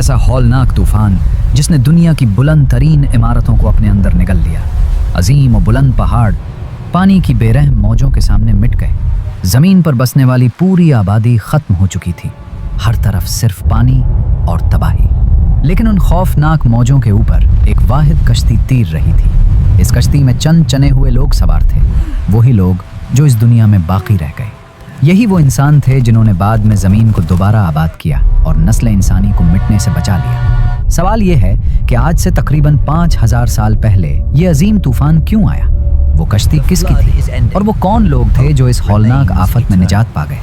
ऐसा हौलनाक तूफान जिसने दुनिया की बुलंद तरीन इमारतों को अपने अंदर निगल लिया। अजीम और बुलंद पहाड़ पानी की बेरहम मौजों के सामने मिट गए। ज़मीन पर बसने वाली पूरी आबादी ख़त्म हो चुकी थी। हर तरफ सिर्फ पानी और तबाही। लेकिन उन खौफनाक मौजों के ऊपर एक वाहिद कश्ती तीर रही थी। इस कश्ती में चंद चने हुए लोग सवार थे, वही लोग जो इस दुनिया में बाकी रह गए। यही वो इंसान थे जिन्होंने बाद में ज़मीन को दोबारा आबाद किया और नस्ल इंसानी को मिटने से बचा लिया। सवाल ये है कि आज से तकरीबन 5000 साल पहले ये अजीम तूफान क्यों आया? वो कश्ती किसकी थी और वो कौन लोग थे जो इस हौलनाक आफत में निजात पा गए?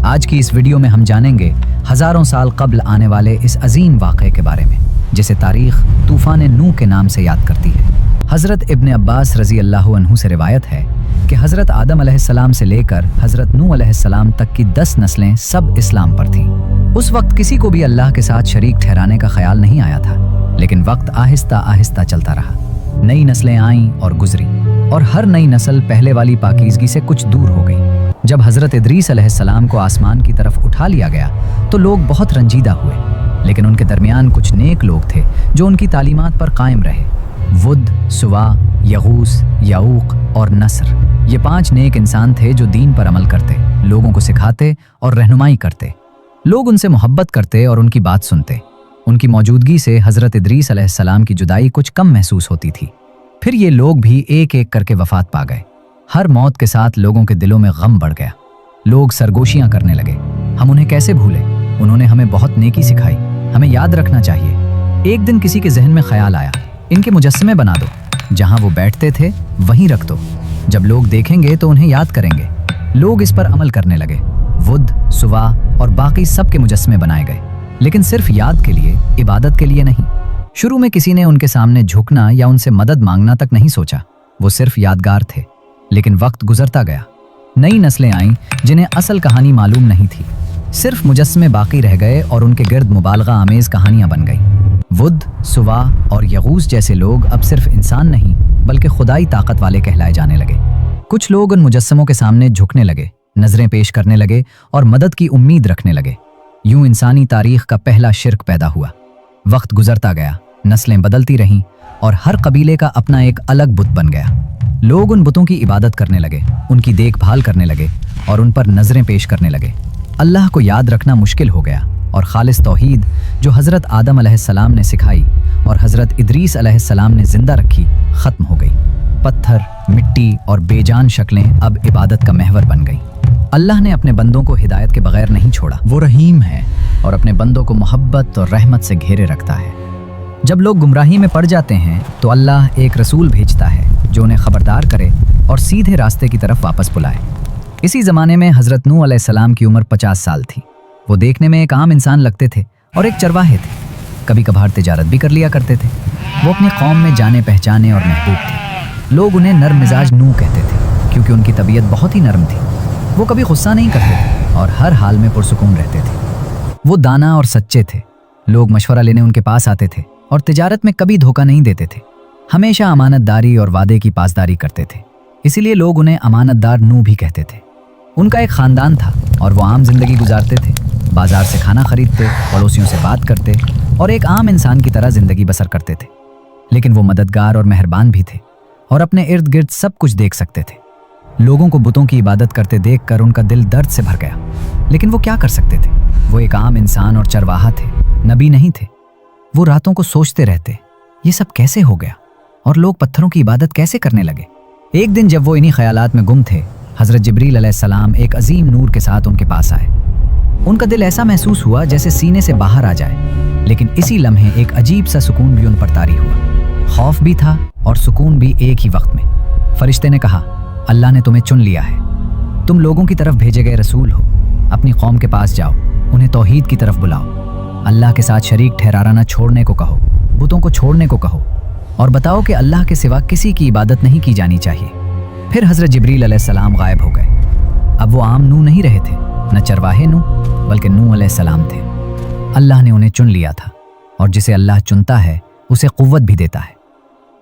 आज की इस वीडियो में हम जानेंगे हज़ारों साल कब्ल आने वाले इस अजीम वाक़े के बारे में, जिसे तारीख़ तूफ़ान नूह के नाम से याद करती है। हज़रत इब्न अब्बास रज़ी अल्लाहु अन्हु से रिवायत है कि हज़रत आदम अलैहिस्सलाम से लेकर हज़रत नूह अलैहिस्सलाम तक की 10 नस्लें सब इस्लाम पर थीं। उस वक्त किसी को भी अल्लाह के साथ शरीक ठहराने का ख्याल नहीं आया था, लेकिन वक्त आहिस्ता आहिस्ता चलता रहा। नई नस्लें आईं और गुजरी, और हर नई नस्ल पहले वाली पाकीज़गी से कुछ दूर हो गई। जब हज़रत इदरीस अलैहिस्सलाम को आसमान की तरफ उठा लिया गया तो लोग बहुत रंजीदा हुए, लेकिन उनके दरमियान कुछ नेक लोग थे जो उनकी तालीमात पर कायम रहे। वुद, सुवा, यगूस, याऊक और नसर, ये 5 नेक इंसान थे जो दीन पर अमल करते, लोगों को सिखाते और रहनुमाई करते। लोग उनसे मोहब्बत करते और उनकी बात सुनते। उनकी मौजूदगी से हज़रत इदरीस अलैहिस्सलाम की जुदाई कुछ कम महसूस होती थी। फिर ये लोग भी एक एक करके वफात पा गए। हर मौत के साथ लोगों के दिलों में गम बढ़ गया। लोग सरगोशियां करने लगे, हम उन्हें कैसे भूलें? उन्होंने हमें बहुत नेकी सिखाई, हमें याद रखना चाहिए। एक दिन किसी के जहन में ख्याल आया, इनके मुजस्समे बना दो, जहां वो बैठते थे वहीं रख दो। जब लोग देखेंगे तो उन्हें याद करेंगे। लोग इस पर अमल करने लगे। वुद, सुवा और बाकी सब के मुजस्समे बनाए गए, लेकिन सिर्फ याद के लिए, इबादत के लिए नहीं। शुरू में किसी ने उनके सामने झुकना या उनसे मदद मांगना तक नहीं सोचा, वो सिर्फ यादगार थे। लेकिन वक्त गुजरता गया, नई नस्लें आईं जिन्हें असल कहानी मालूम नहीं थी। सिर्फ मुजस्समे बाकी रह गए और उनके गिर्द मुबालगा आमेज कहानियां बन गईं। वुद, सुवा और यगूस जैसे लोग अब सिर्फ इंसान नहीं बल्कि खुदाई ताकत वाले कहलाए जाने लगे। कुछ लोग उन मुजस्समों के सामने झुकने लगे, नजरें पेश करने लगे और मदद की उम्मीद रखने लगे। यूं इंसानी तारीख का पहला शिर्क पैदा हुआ। वक्त गुजरता गया, नस्लें बदलती रहीं और हर कबीले का अपना एक अलग बुत बन गया। लोग उन बुतों की इबादत करने लगे, उनकी देखभाल करने लगे और उन पर नजरें पेश करने लगे। अल्लाह को याद रखना मुश्किल हो गया और खालिस तौहीद जो हज़रत आदम अलैहिस्सलाम ने सिखाई और हज़रत इदरीस अलैहिस्सलाम ने जिंदा रखी, ख़त्म हो गई। पत्थर, मिट्टी और बेजान शक्लें अब इबादत का महवर बन गईं। अल्लाह ने अपने बंदों को हिदायत के बगैर नहीं छोड़ा। वो रहीम है और अपने बंदों को मोहब्बत और रहमत से घेरे रखता है। जब लोग गुमराही में पड़ जाते हैं तो अल्लाह एक रसूल भेजता है जो उन्हें खबरदार करे और सीधे रास्ते की तरफ वापस बुलाए। इसी ज़माने में हज़रत नूह अलैहिस्सलाम की उम्र 50 साल थी। वो देखने में एक आम इंसान लगते थे और एक चरवाहे थे। कभी कभार तिजारत भी कर लिया करते थे। वो अपनी कौम में जाने पहचाने और महबूब थे। लोग उन्हें नर्म मिजाज नूह कहते थे क्योंकि उनकी तबीयत बहुत ही नरम थी। वो कभी गुस्सा नहीं करते थे और हर हाल में पुरसुकून रहते थे। वो दाना और सच्चे थे। लोग मशवरा लेने उनके पास आते थे और तिजारत में कभी धोखा नहीं देते थे। हमेशा अमानतदारी और वादे की पासदारी करते थे। इसीलिए लोग उन्हें अमानतदार नूह भी कहते थे। उनका एक ख़ानदान था और वो आम जिंदगी गुजारते थे। बाजार से खाना खरीदते, पड़ोसियों से बात करते और एक आम इंसान की तरह जिंदगी बसर करते थे। लेकिन वो मददगार और मेहरबान भी थे और अपने इर्द गिर्द सब कुछ देख सकते थे। लोगों को बुतों की इबादत करते देखकर उनका दिल दर्द से भर गया, लेकिन वो क्या कर सकते थे? वो एक आम इंसान और चरवाहा थे, नबी नहीं थे। वो रातों को सोचते रहते, ये सब कैसे हो गया और लोग पत्थरों की इबादत कैसे करने लगे? एक दिन जब वो इन्हीं ख्यालात में गुम थे, हज़रत जिब्रील अलैहिस्सलाम एक अजीम नूर के साथ उनके पास आए। उनका दिल ऐसा महसूस हुआ जैसे सीने से बाहर आ जाए, लेकिन इसी लम्हे एक अजीब सा सुकून भी उन पर तारी हुआ। खौफ भी था और सुकून भी एक ही वक्त में। फरिश्ते ने कहा, अल्लाह ने तुम्हें चुन लिया है, तुम लोगों की तरफ भेजे गए रसूल हो। अपनी कौम के पास जाओ, उन्हें तौहीद की तरफ बुलाओ, अल्लाह के साथ शरीक ठहराना छोड़ने को कहो, बुतों को छोड़ने को कहो और बताओ कि अल्लाह के सिवा किसी की इबादत नहीं की जानी चाहिए। फिर हज़रत जिब्रील अलैहिस्सलाम गायब हो गए। अब वो आम नूह नहीं रहे थे, न चरवाहे नूह बल्कि नूह अलैहिस्सलाम थे। अल्लाह ने उन्हें चुन लिया था और जिसे अल्लाह चुनता है उसे क़ुव्वत भी देता है।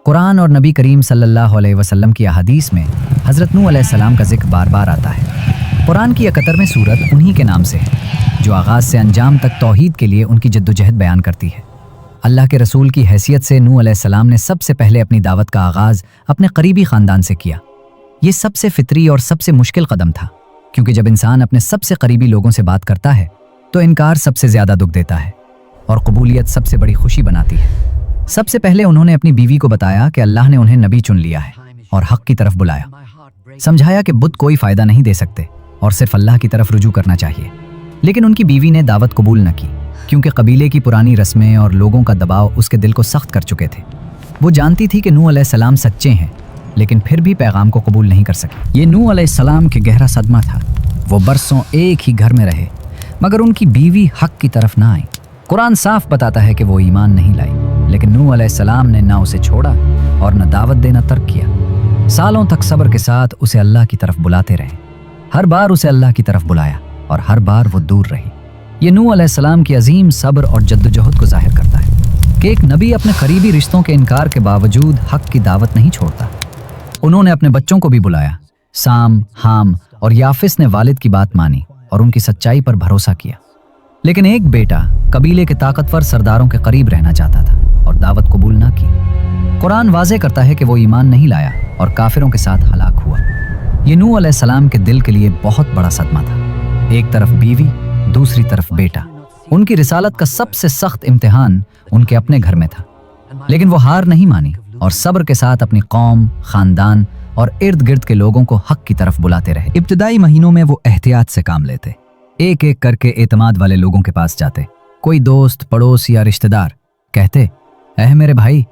कुरान और नबी करीम सल्लल्लाहु अलैहि वसल्लम की अहादीस में हज़रत नूह अलैहिस्सलाम का जिक्र बार बार आता है। कुरान की 71वीं सूरत उन्हीं के नाम से है, जो आगाज़ से अंजाम तक तौहीद के लिए उनकी जद्दोजहद बयान करती है। अल्लाह के रसूल की हैसियत से नूह अलैहिस्सलाम ने सबसे पहले अपनी दावत का आगाज़ अपने करीबी ख़ानदान से किया। ये सबसे फितरी और सबसे मुश्किल कदम था, क्योंकि जब इंसान अपने सबसे करीबी लोगों से बात करता है तो इनकार सबसे ज़्यादा दुख देता है और कबूलियत सबसे बड़ी खुशी बनाती है। सबसे पहले उन्होंने अपनी बीवी को बताया कि अल्लाह ने उन्हें नबी चुन लिया है और हक़ की तरफ बुलाया। समझाया कि बुत कोई फ़ायदा नहीं दे सकते और सिर्फ अल्लाह की तरफ रुजू करना चाहिए। लेकिन उनकी बीवी ने दावत कबूल न की, क्योंकि कबीले की पुरानी रस्में और लोगों का दबाव उसके दिल को सख्त कर चुके थे। वो जानती थी कि नूह अलैहिस्सलाम सच्चे हैं, लेकिन फिर भी पैगाम को कबूल नहीं कर सकी। ये नूह अलैहिस्सलाम के गहरा सदमा था। वो बरसों एक ही घर में रहे, मगर उनकी बीवी हक़ की तरफ ना आई। कुरान साफ बताता है कि वो ईमान नहीं लाई, लेकिन नूह अलैहिस्सलाम ने ना उसे छोड़ा और न दावत देना तर्क किया। सालों तक सब्र के साथ उसे अल्लाह की तरफ बुलाते रहे। हर बार उसे अल्लाह की तरफ बुलाया और हर बार वो दूर रही। ये नूह अलैहिस्सलाम की अजीम सब्र और जद्दोजहद को जाहिर करता है कि एक नबी अपने करीबी रिश्तों के इनकार के बावजूद हक़ की दावत नहीं छोड़ता। उन्होंने अपने बच्चों को भी बुलाया। साम, हाम और याफिस ने वालिद की बात मानी और उनकी सच्चाई पर भरोसा किया। लेकिन एक बेटा कबीले के ताकतवर सरदारों के करीब रहना चाहता था और दावत कबूल ना की। कुरान वाज़े करता है कि वो ईमान नहीं लाया और काफिरों के साथ हलाक हुआ। ये नूह अलैहिस्सलाम के दिल के लिए बहुत बड़ा सदमा था। एक तरफ बीवी, दूसरी तरफ बेटा। उनकी रिसालत का सबसे सख्त इम्तिहान उनके अपने घर में था, लेकिन वो हार नहीं मानी और सब्र के साथ अपनी कौम, खानदान और इर्द गिर्द के लोगों को हक़ की तरफ बुलाते रहे। इब्तिदाई महीनों में वो एहतियात से काम लेते, एक एक करके एतमाद वाले लोगों के पास जाते। कोई दोस्त, पड़ोस या रिश्तेदार कहते, ऐ मेरे भाई,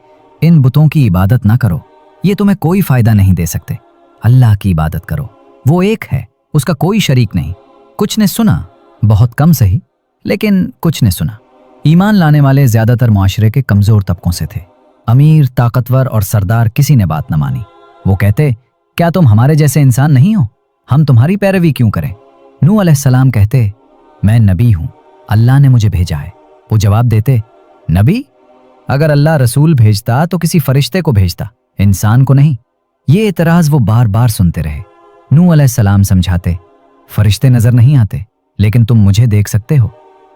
इन बुतों की इबादत ना करो, ये तुम्हें कोई फायदा नहीं दे सकते। अल्लाह की इबादत करो, वो एक है, उसका कोई शरीक नहीं। कुछ ने सुना, बहुत कम सही, लेकिन कुछ ने सुना। ईमान लाने वाले ज्यादातर मुआशरे के कमजोर तबकों से थे। अमीर, ताकतवर और सरदार किसी ने बात न मानी। वो कहते, क्या तुम हमारे जैसे इंसान नहीं हो? हम तुम्हारी पैरवी क्यों करें? नूह अलैहिस्सलाम कहते, मैं नबी हूं, अल्लाह ने मुझे भेजा है। वो जवाब देते, नबी? अगर अल्लाह रसूल भेजता तो किसी फरिश्ते को भेजता, इंसान को नहीं। ये एतराज वो बार बार सुनते रहे। नूह अलैहिस्सलाम समझाते, फरिश्ते नजर नहीं आते, लेकिन तुम मुझे देख सकते हो,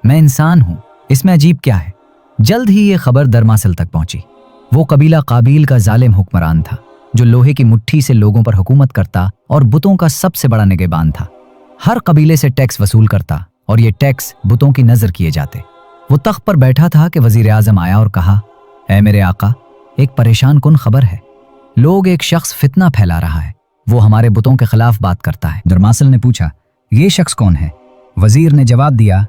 मैं इंसान हूं, इसमें अजीब क्या है? जल्द ही ये खबर दरमासिल तक पहुंची। वो कबीला काबील का जालिम हुक्मरान था, जो लोहे की मुट्ठी से लोगों पर हुकूमत करता और बुतों का सबसे बड़ा निगहबान था। हर कबीले से टैक्स वसूल करता और ये टैक्स बुतों की नजर किए जाते। वो तख्त पर बैठा था कि वजीर आजम आया और कहा, ऐ मेरे आका, एक परेशान कुन खबर है। लोग एक शख्स फितना फैला रहा है, वो हमारे बुतों के खिलाफ बात करता है। दरमासिल ने पूछा, ये शख्स कौन है? वजीर ने जवाब दिया,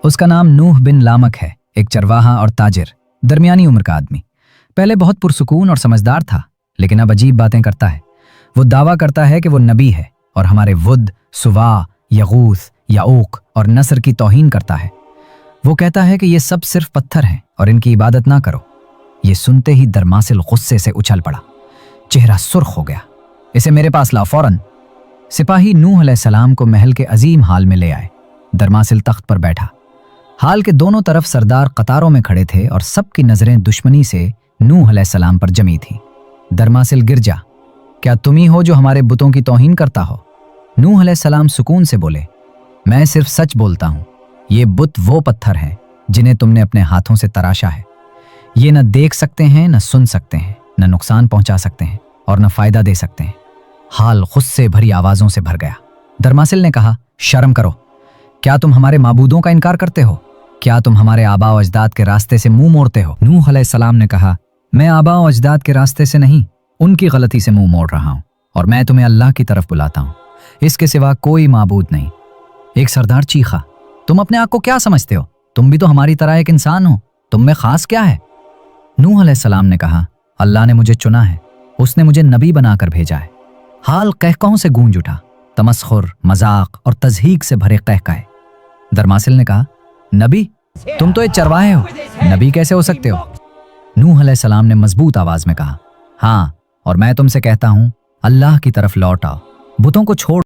उसका नाम नूह बिन लामक है, एक चरवाहा और ताजिर, दरमियानी उम्र का आदमी। पहले बहुत पुरसुकून और समझदार था, लेकिन अब अजीब बातें करता है। वो दावा करता है कि वो नबी है और हमारे वुद, सुवा, यगूस, याऊक और नसर की तौहीन करता है। वो कहता है कि ये सब सिर्फ पत्थर हैं और इनकी इबादत ना करो। ये सुनते ही दरमासिल गुस्से से उछल पड़ा, चेहरा सुर्ख हो गया। इसे मेरे पास लाओ फौरन। सिपाही नूह अलैहिस्सलाम को महल के अजीम हाल में ले आए। दरमासिल तख्त पर बैठा। हाल के दोनों तरफ सरदार कतारों में खड़े थे और सबकी नजरें दुश्मनी से नूह अलैहिस्सलाम पर जमी थी। दरमासिल गिर जा, क्या तुम ही हो जो हमारे बुतों की तौहीन करता हो? नूह अलैहिस्सलाम सुकून से बोले, मैं सिर्फ सच बोलता हूं। ये बुत वो पत्थर हैं जिन्हें तुमने अपने हाथों से तराशा है। ये न देख सकते हैं, न सुन सकते हैं, न नुकसान पहुंचा सकते हैं और न फायदा दे सकते हैं। हाल गुस्से भरी आवाजों से भर गया। दरमासिल ने कहा, शर्म करो, क्या तुम हमारे माबूदों का इनकार करते हो? क्या तुम हमारे आबा और अजदाद के रास्ते से मुंह मोड़ते हो? नूह अलैहिस्सलाम ने कहा, मैं आबा और अजदाद के रास्ते से नहीं, उनकी गलती से मुंह मोड़ रहा हूं और मैं तुम्हें अल्लाह की तरफ बुलाता हूं, इसके सिवा कोई माबूद नहीं। एक सरदार चीखा, तुम अपने आप को क्या समझते हो? तुम भी तो हमारी तरह एक इंसान हो, तुम में खास क्या है? नूह अलैहिस्सलाम ने कहा, अल्लाह ने मुझे चुना है, उसने मुझे नबी बनाकर भेजा है। हाल कहकहों से गूंज उठा, तमस्खुर, मजाक और तज़हीक से भरे कहकाए। दरमासिल ने कहा, नबी? तुम तो एक चरवाहे हो, नबी कैसे हो सकते हो? नूह अलैहिस्सलाम ने मजबूत आवाज में कहा, हाँ, और मैं तुमसे कहता हूं, अल्लाह की तरफ लौट आओ, बुतों को छोड़